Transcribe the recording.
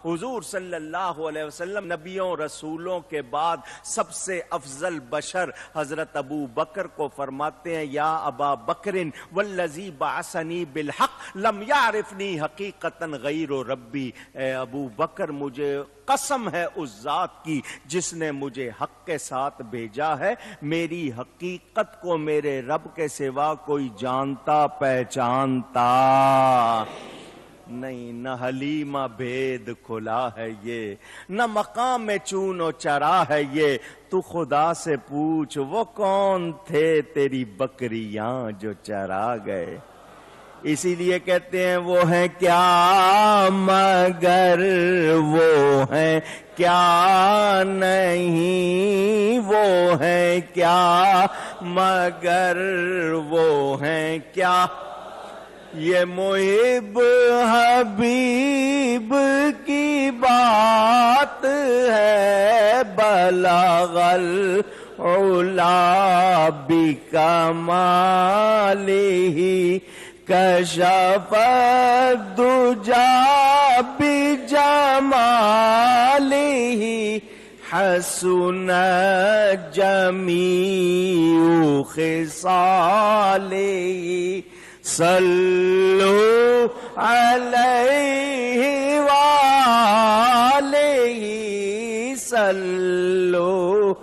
حضور صلی اللہ علیہ وسلم نبیوں رسولوں کے بعد سب سے افضل بشر حضرت ابو بکر کو فرماتے ہیں یا ابا بکر والذی بعثنی بالحق لم یعرفنی حقیقتا غیر ربی، اے ابو بکر مجھے قسم ہے اس ذات کی جس نے مجھے حق کے ساتھ بھیجا ہے، میری حقیقت کو میرے رب کے سوا کوئی جانتا پہچانتا نہیں، نہ حلیمہ بھید کھلا ہے یہ، نہ مقام چون و چرا ہے یہ، تو خدا سے پوچھ وہ کون تھے تیری بکریاں جو چرا گئے۔ اسی لیے کہتے ہیں وہ ہیں کیا مگر وہ ہیں کیا نہیں، وہ ہیں کیا مگر وہ ہیں کیا، یہ محب حبیب کی بات ہے، بلغ العلا بکمالہ کشف الدجا بجمالہ حسنت جمیع خصالہ، صلو علیہ وآلہ صلو